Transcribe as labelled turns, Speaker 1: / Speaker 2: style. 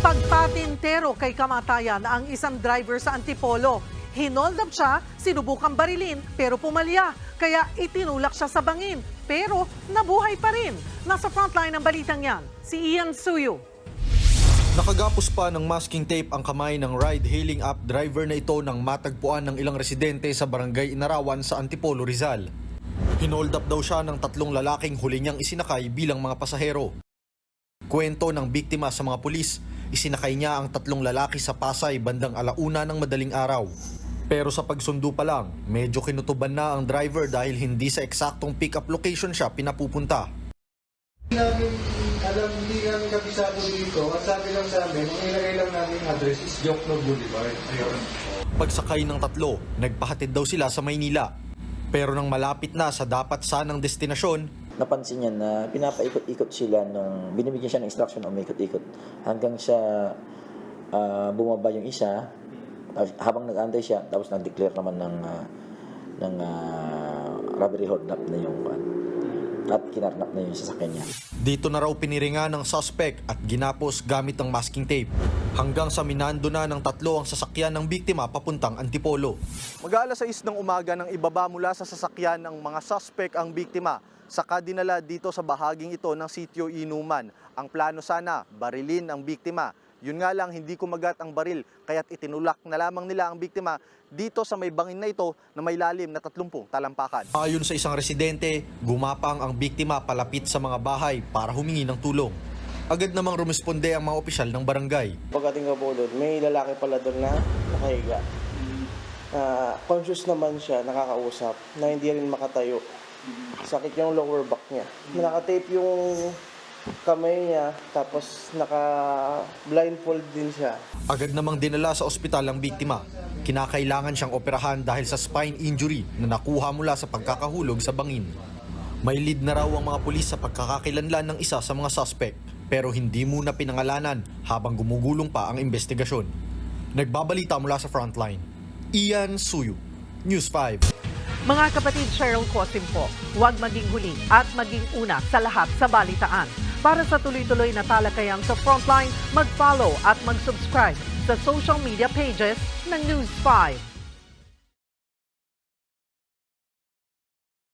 Speaker 1: Pagpatintero kay kamatayan ang isang driver sa Antipolo. Hinold up siya, sinubukang barilin pero pumalya. Kaya itinulak siya sa bangin. Pero nabuhay pa rin. Nasa frontline ng balitang yan, si Ian Suyo.
Speaker 2: Nakagapos pa ng masking tape ang kamay ng ride-hailing app driver na ito nang matagpuan ng ilang residente sa barangay Inarawan sa Antipolo, Rizal. Hinold up daw siya ng 3 lalaking huli niyang isinakay bilang mga pasahero. Kwento ng biktima sa mga pulis, isinakay niya ang 3 lalaki sa Pasay bandang 1:00 ng madaling araw. Pero sa pagsundo pa lang, medyo kinutuban na ang driver dahil hindi sa eksaktong pick-up location siya pinapupunta.
Speaker 3: Hindi namin kabisado dito at sabi lang sa amin, ang ilagay lang namin address is Jokno Boulevard. Ayun.
Speaker 2: Pagsakay ng 3, nagpahatid daw sila sa Maynila. Pero nang malapit na sa dapat sanang destinasyon,
Speaker 4: napansin niya na pinapaikot-ikot sila nung binibigyan siya ng instruction o umikot-ikot hanggang siya bumaba yung isa. Habang nag-aantay siya, tapos nag-declare naman ng robbery hold up na yung at kinarnap na yung sasakyan niya.
Speaker 2: Dito na raw piniringa ng suspect at ginapos gamit ang masking tape. Hanggang sa minando na ng 3 ang sasakyan ng biktima papuntang Antipolo. Mag-aalas 6 ng umaga nang ibaba mula sa sasakyan ng mga suspect ang biktima. Saka dinala dito sa bahaging ito ng sitio Inuman. Ang plano sana, barilin ang biktima. Yun nga lang, hindi kumagat ang baril, kaya't itinulak na lamang nila ang biktima dito sa may bangin na ito na may lalim na 30 talampakan. Ayon sa isang residente, gumapang ang biktima palapit sa mga bahay para humingi ng tulong. Agad namang rumisponde ang mga opisyal ng barangay.
Speaker 5: Pagdating ko po doon, may lalaki pala doon na nakahiga. Conscious naman siya, nakakausap, na hindi rin makatayo. Sakit yung lower back niya. Nakatape yung kamay niya, tapos naka-blindfold din siya.
Speaker 2: Agad namang dinala sa ospital ang biktima. Kinakailangan siyang operahan dahil sa spine injury na nakuha mula sa pagkakahulog sa bangin. May lead na raw ang mga pulis sa pagkakakilanlan ng isa sa mga suspect, pero hindi muna pinangalanan habang gumugulong pa ang investigasyon. Nagbabalita mula sa frontline, Ian Suyo, News 5.
Speaker 1: Mga kapatid, Cheryl Cosim po, huwag maging huli at maging una sa lahat sa balitaan. Para sa tuloy-tuloy na talakayan sa Frontline, mag-follow at mag-subscribe sa social media pages ng News 5.